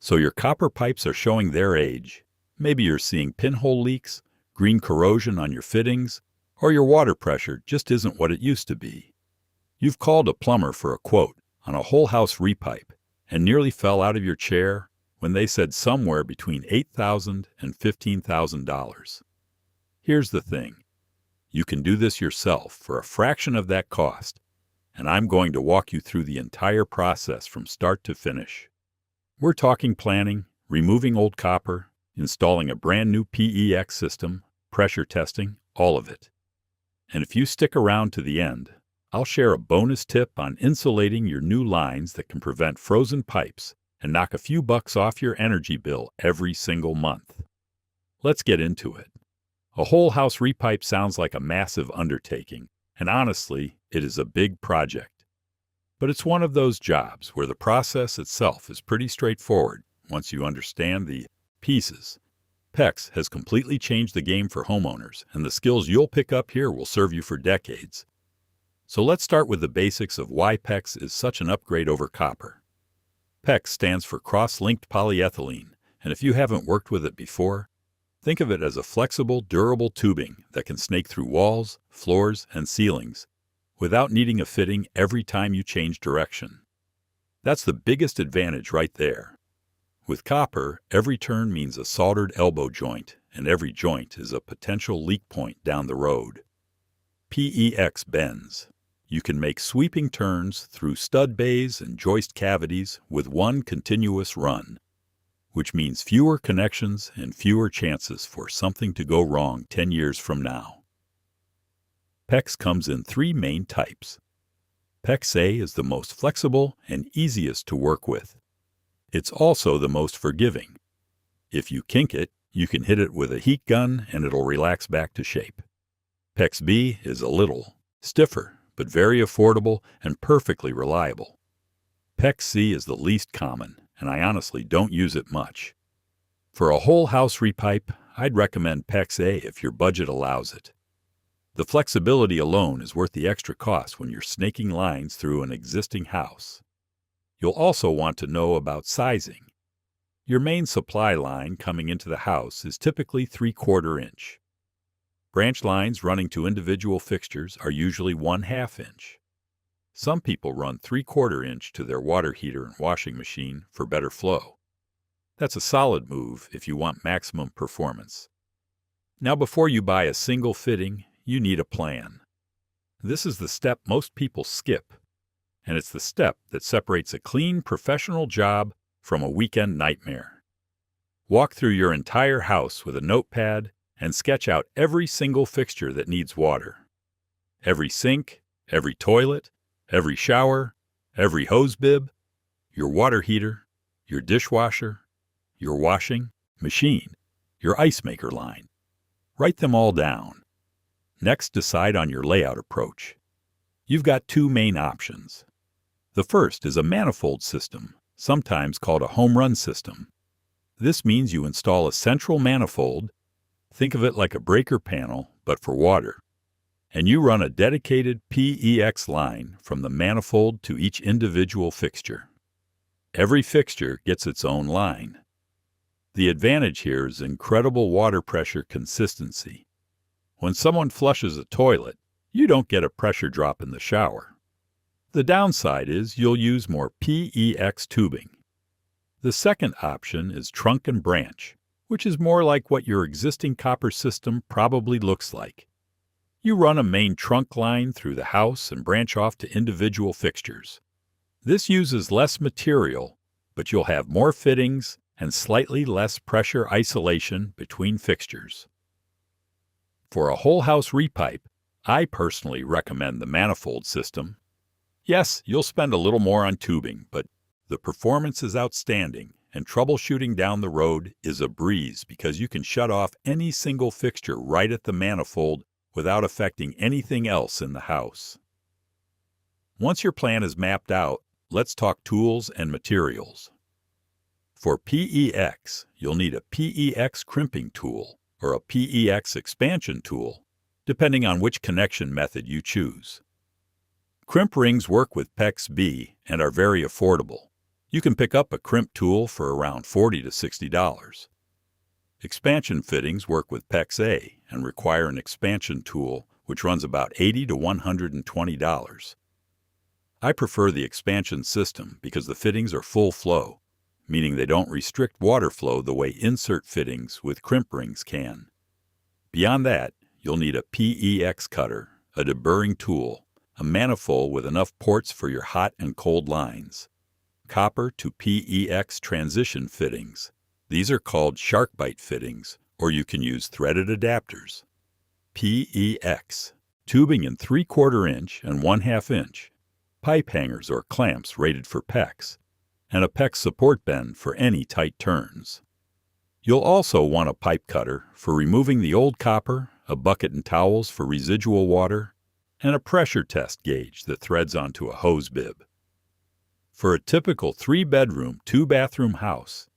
So your copper pipes are showing their age. Maybe you're seeing pinhole leaks, green corrosion on your fittings, or your water pressure just isn't what it used to be. You've called a plumber for a quote on a whole house repipe and nearly fell out of your chair when they said somewhere between $8,000 and $15,000. Here's the thing. You can do this yourself for a fraction of that cost, and I'm going to walk you through the entire process from start to finish. We're talking planning, removing old copper, installing a brand new PEX system, pressure testing, all of it. And if you stick around to the end, I'll share a bonus tip on insulating your new lines that can prevent frozen pipes and knock a few bucks off your energy bill every single month. Let's get into it. A whole house repipe sounds like a massive undertaking, and honestly, it is a big project. But it's one of those jobs where the process itself is pretty straightforward once you understand the pieces. PEX has completely changed the game for homeowners, and the skills you'll pick up here will serve you for decades. So let's start with the basics of why PEX is such an upgrade over copper. PEX stands for cross-linked polyethylene, and if you haven't worked with it before, think of it as a flexible, durable tubing that can snake through walls, floors, and ceilings without needing a fitting every time you change direction. That's the biggest advantage right there. With copper, every turn means a soldered elbow joint, and every joint is a potential leak point down the road. PEX bends. You can make sweeping turns through stud bays and joist cavities with one continuous run, which means fewer connections and fewer chances for something to go wrong 10 years from now. PEX comes in three main types. PEX A is the most flexible and easiest to work with. It's also the most forgiving. If you kink it, you can hit it with a heat gun and it'll relax back to shape. PEX B is a little stiffer, but very affordable and perfectly reliable. PEX C is the least common, and I honestly don't use it much. For a whole house repipe, I'd recommend PEX A if your budget allows it. The flexibility alone is worth the extra cost when you're snaking lines through an existing house. You'll also want to know about sizing. Your main supply line coming into the house is typically 3/4 inch. Branch lines running to individual fixtures are usually 1/2 inch. Some people run 3/4 inch to their water heater and washing machine for better flow. That's a solid move if you want maximum performance. Now, before you buy a single fitting, you need a plan. This is the step most people skip, and it's the step that separates a clean, professional job from a weekend nightmare. Walk through your entire house with a notepad and sketch out every single fixture that needs water. Every sink, every toilet, every shower, every hose bib, your water heater, your dishwasher, your washing machine, your ice maker line. Write them all down. Next, decide on your layout approach. You've got two main options. The first is a manifold system, sometimes called a home run system. This means you install a central manifold, think of it like a breaker panel, but for water, and you run a dedicated PEX line from the manifold to each individual fixture. Every fixture gets its own line. The advantage here is incredible water pressure consistency. When someone flushes a toilet, you don't get a pressure drop in the shower. The downside is you'll use more PEX tubing. The second option is trunk and branch, which is more like what your existing copper system probably looks like. You run a main trunk line through the house and branch off to individual fixtures. This uses less material, but you'll have more fittings and slightly less pressure isolation between fixtures. For a whole house repipe, I personally recommend the manifold system. Yes, you'll spend a little more on tubing, but the performance is outstanding, and troubleshooting down the road is a breeze because you can shut off any single fixture right at the manifold without affecting anything else in the house. Once your plan is mapped out, let's talk tools and materials. For PEX, you'll need a PEX crimping tool or a PEX expansion tool, depending on which connection method you choose. Crimp rings work with PEX B and are very affordable. You can pick up a crimp tool for around $40 to $60. Expansion fittings work with PEX A and require an expansion tool, which runs about $80 to $120. I prefer the expansion system because the fittings are full flow, meaning they don't restrict water flow the way insert fittings with crimp rings can. Beyond that, you'll need a PEX cutter, a deburring tool, a manifold with enough ports for your hot and cold lines, copper to PEX transition fittings. These are called shark bite fittings, or you can use threaded adapters. PEX, tubing in 3/4 inch and 1/2 inch, pipe hangers or clamps rated for PEX, and a PEX support bend for any tight turns. You'll also want a pipe cutter for removing the old copper, a bucket and towels for residual water, and a pressure test gauge that threads onto a hose bib. For a typical 3-bedroom, 2-bathroom house,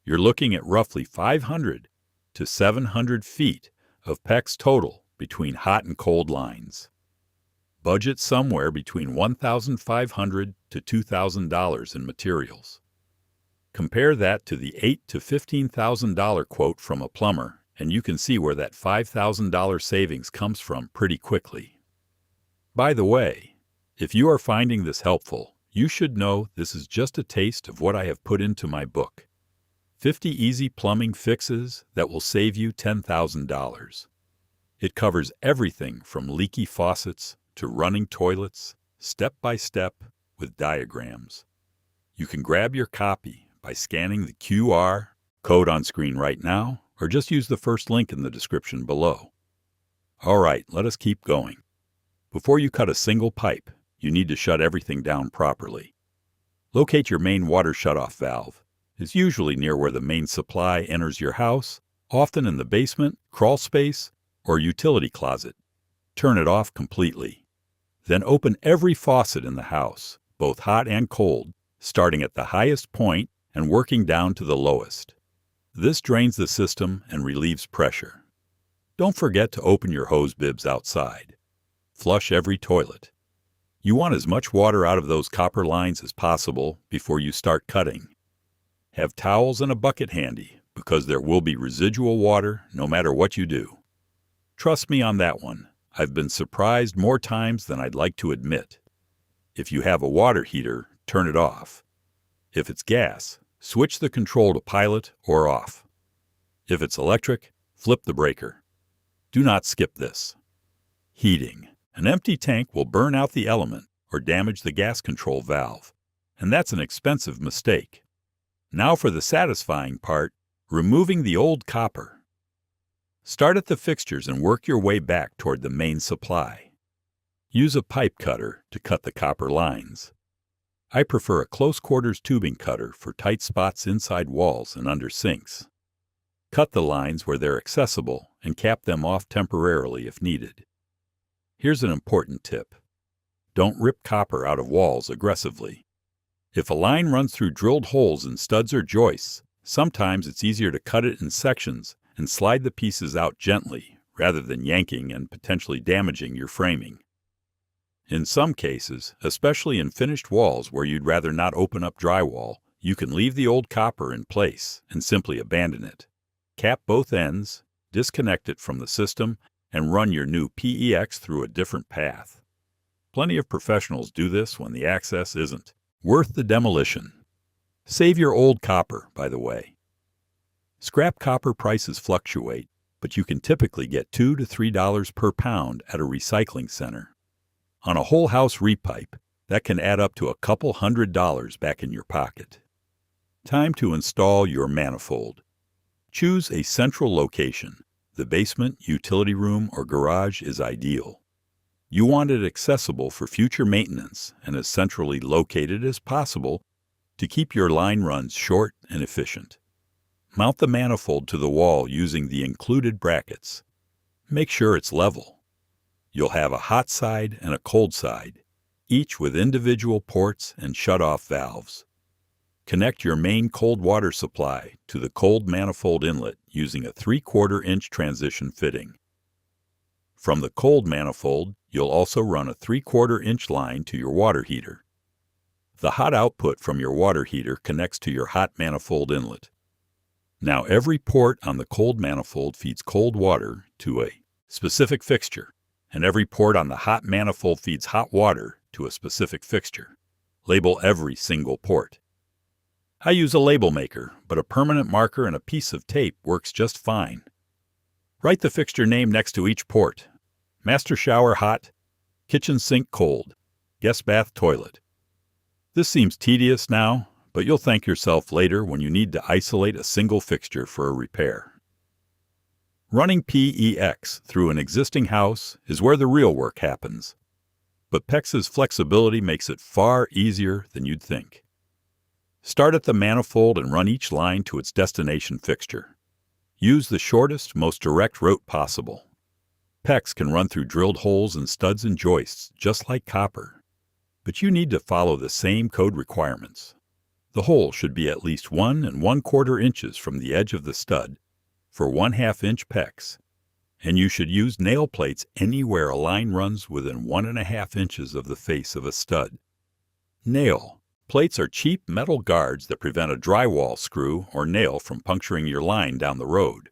you're looking at roughly 500 to 700 feet of PEX total between hot and cold lines. Budget somewhere between $1,500 to $2,000 in materials. Compare that to the $8,000 to $15,000 quote from a plumber, and you can see where that $5,000 savings comes from pretty quickly. By the way, if you are finding this helpful, you should know this is just a taste of what I have put into my book. 50 easy plumbing fixes that will save you $10,000. It covers everything from leaky faucets to running toilets, step by step, with diagrams. You can grab your copy by scanning the QR code on screen right now, or just use the first link in the description below. All right, let us keep going. Before you cut a single pipe, you need to shut everything down properly. Locate your main water shutoff valve. It's usually near where the main supply enters your house, often in the basement, crawl space, or utility closet. Turn it off completely. Then open every faucet in the house, both hot and cold, starting at the highest point and working down to the lowest. This drains the system and relieves pressure. Don't forget to open your hose bibs outside. Flush every toilet. You want as much water out of those copper lines as possible before you start cutting. Have towels and a bucket handy, because there will be residual water no matter what you do. Trust me on that one. I've been surprised more times than I'd like to admit. If you have a water heater, turn it off. If it's gas, switch the control to pilot or off. If it's electric, flip the breaker. Do not skip this. Heating. An empty tank will burn out the element or damage the gas control valve, and that's an expensive mistake. Now for the satisfying part, removing the old copper. Start at the fixtures and work your way back toward the main supply. Use a pipe cutter to cut the copper lines. I prefer a close-quarters tubing cutter for tight spots inside walls and under sinks. Cut the lines where they're accessible and cap them off temporarily if needed. Here's an important tip. Don't rip copper out of walls aggressively. If a line runs through drilled holes in studs or joists, sometimes it's easier to cut it in sections and slide the pieces out gently rather than yanking and potentially damaging your framing. In some cases, especially in finished walls where you'd rather not open up drywall, you can leave the old copper in place and simply abandon it. Cap both ends, disconnect it from the system, and run your new PEX through a different path. Plenty of professionals do this when the access isn't worth the demolition. Save your old copper, by the way. Scrap copper prices fluctuate, but you can typically get $2 to $3 per pound at a recycling center. On a whole house repipe, that can add up to a couple $100 back in your pocket. Time to install your manifold. Choose a central location. The basement, utility room, or garage is ideal. You want it accessible for future maintenance and as centrally located as possible to keep your line runs short and efficient. Mount the manifold to the wall using the included brackets. Make sure it's level. You'll have a hot side and a cold side, each with individual ports and shutoff valves. Connect your main cold water supply to the cold manifold inlet using a 3/4 inch transition fitting. From the cold manifold, you'll also run a 3/4 inch line to your water heater. The hot output from your water heater connects to your hot manifold inlet. Now every port on the cold manifold feeds cold water to a specific fixture, and every port on the hot manifold feeds hot water to a specific fixture. Label every single port. I use a label maker, but a permanent marker and a piece of tape works just fine. Write the fixture name next to each port. Master shower hot, kitchen sink cold, guest bath toilet. This seems tedious now, but you'll thank yourself later when you need to isolate a single fixture for a repair. Running PEX through an existing house is where the real work happens. But PEX's flexibility makes it far easier than you'd think. Start at the manifold and run each line to its destination fixture. Use the shortest, most direct route possible. PEX can run through drilled holes and studs and joists, just like copper. But you need to follow the same code requirements. The hole should be at least 1 1/4 inches from the edge of the stud for 1/2 inch PEX, and you should use nail plates anywhere a line runs within 1 1/2 inches of the face of a stud. Nail plates are cheap metal guards that prevent a drywall screw or nail from puncturing your line down the road.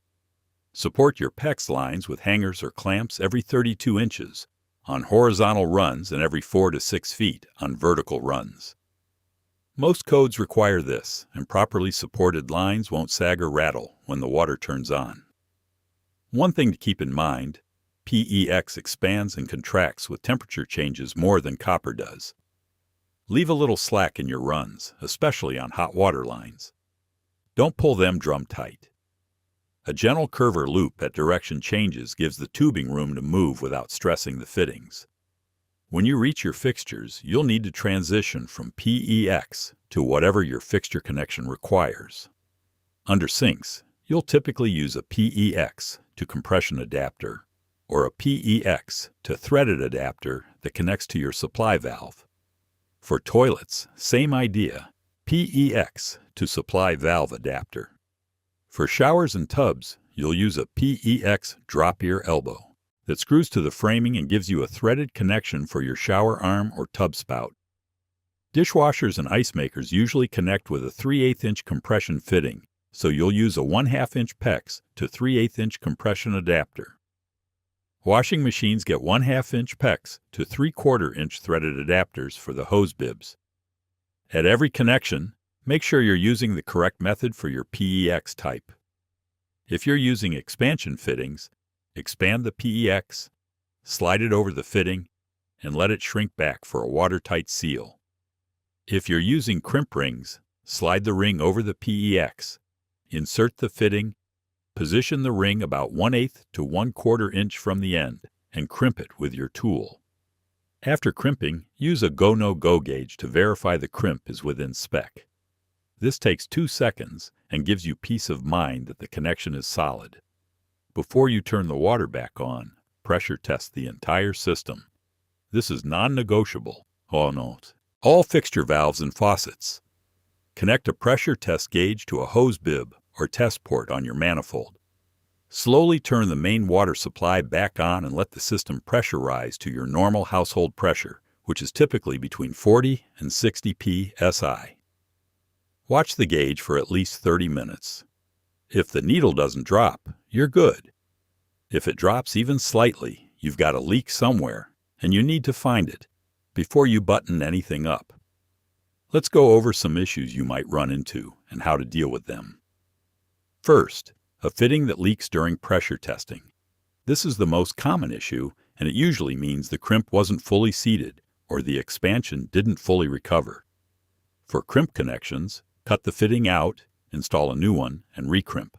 Support your PEX lines with hangers or clamps every 32 inches on horizontal runs and every 4 to 6 feet on vertical runs. Most codes require this, and properly supported lines won't sag or rattle when the water turns on. One thing to keep in mind, PEX expands and contracts with temperature changes more than copper does. Leave a little slack in your runs, especially on hot water lines. Don't pull them drum tight. A gentle curve or loop at direction changes gives the tubing room to move without stressing the fittings. When you reach your fixtures, you'll need to transition from PEX to whatever your fixture connection requires. Under sinks, you'll typically use a PEX to compression adapter or a PEX to threaded adapter that connects to your supply valve. For toilets, same idea, PEX to supply valve adapter. For showers and tubs, you'll use a PEX drop ear elbow that screws to the framing and gives you a threaded connection for your shower arm or tub spout. Dishwashers and ice makers usually connect with a 3/8 inch compression fitting, so you'll use a 1/2 inch PEX to 3/8 inch compression adapter. Washing machines get 1/2 inch PEX to 3/4 inch threaded adapters for the hose bibs. At every connection, make sure you're using the correct method for your PEX type. If you're using expansion fittings, expand the PEX, slide it over the fitting, and let it shrink back for a watertight seal. If you're using crimp rings, slide the ring over the PEX, insert the fitting, position the ring about 1/8 to 1/4 inch from the end, and crimp it with your tool. After crimping, use a go-no-go gauge to verify the crimp is within spec. This takes 2 seconds and gives you peace of mind that the connection is solid. Before you turn the water back on, pressure test the entire system. This is non-negotiable. Oh no. All fixture valves and faucets. Connect a pressure test gauge to a hose bib or test port on your manifold. Slowly turn the main water supply back on and let the system pressure rise to your normal household pressure, which is typically between 40 and 60 psi. Watch the gauge for at least 30 minutes. If the needle doesn't drop, you're good. If it drops even slightly, you've got a leak somewhere, and you need to find it before you button anything up. Let's go over some issues you might run into and how to deal with them. First, a fitting that leaks during pressure testing. This is the most common issue, and it usually means the crimp wasn't fully seated or the expansion didn't fully recover. For crimp connections, cut the fitting out, install a new one, and recrimp.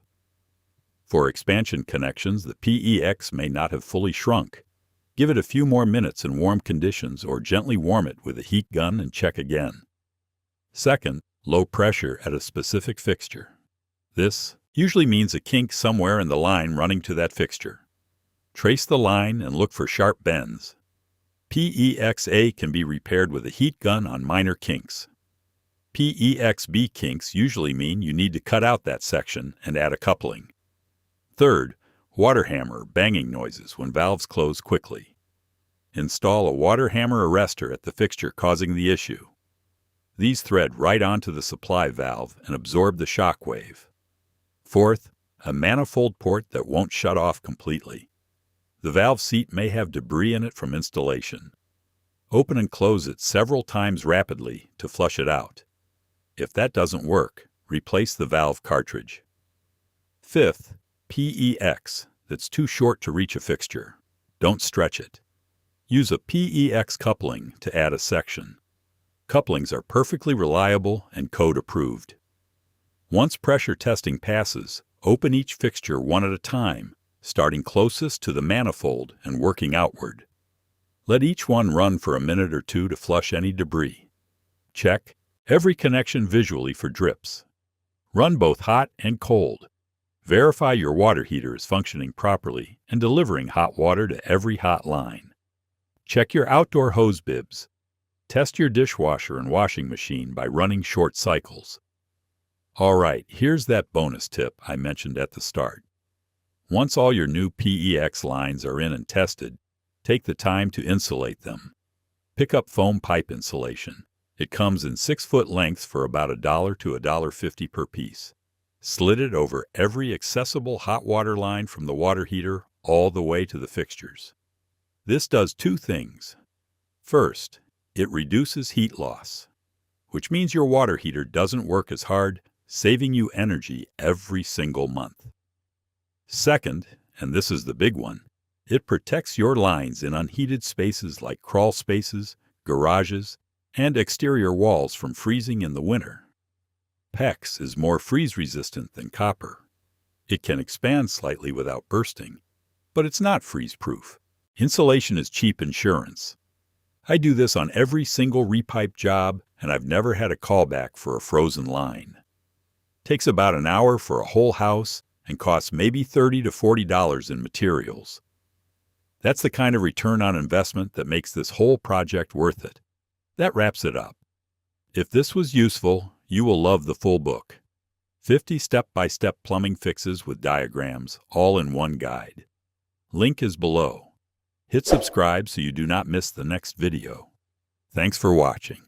For expansion connections, the PEX may not have fully shrunk. Give it a few more minutes in warm conditions or gently warm it with a heat gun and check again. Second, low pressure at a specific fixture. This usually means a kink somewhere in the line running to that fixture. Trace the line and look for sharp bends. PEX A can be repaired with a heat gun on minor kinks. PEX B kinks usually mean you need to cut out that section and add a coupling. Third, water hammer banging noises when valves close quickly. Install a water hammer arrestor at the fixture causing the issue. These thread right onto the supply valve and absorb the shock wave. Fourth, a manifold port that won't shut off completely. The valve seat may have debris in it from installation. Open and close it several times rapidly to flush it out. If that doesn't work, replace the valve cartridge. Fifth, PEX that's too short to reach a fixture. Don't stretch it. Use a PEX coupling to add a section. Couplings are perfectly reliable and code approved. Once pressure testing passes, open each fixture one at a time, starting closest to the manifold and working outward. Let each one run for a minute or two to flush any debris. Check every connection visually for drips. Run both hot and cold. Verify your water heater is functioning properly and delivering hot water to every hot line. Check your outdoor hose bibs. Test your dishwasher and washing machine by running short cycles. All right, here's that bonus tip I mentioned at the start. Once all your new PEX lines are in and tested, take the time to insulate them. Pick up foam pipe insulation. It comes in 6-foot lengths for about $1 to $1.50 per piece. Slit it over every accessible hot water line from the water heater all the way to the fixtures. This does two things. First, it reduces heat loss, which means your water heater doesn't work as hard, saving you energy every single month. Second, and this is the big one, it protects your lines in unheated spaces like crawl spaces, garages, and exterior walls from freezing in the winter. PEX is more freeze-resistant than copper. It can expand slightly without bursting, but it's not freeze-proof. Insulation is cheap insurance. I do this on every single repipe job, and I've never had a callback for a frozen line. Takes about an hour for a whole house and costs maybe $30 to $40 in materials. That's the kind of return on investment that makes this whole project worth it. That wraps it up. If this was useful, you will love the full book. 50 step-by-step plumbing fixes with diagrams, all in one guide. Link is below. Hit subscribe so you do not miss the next video. Thanks for watching.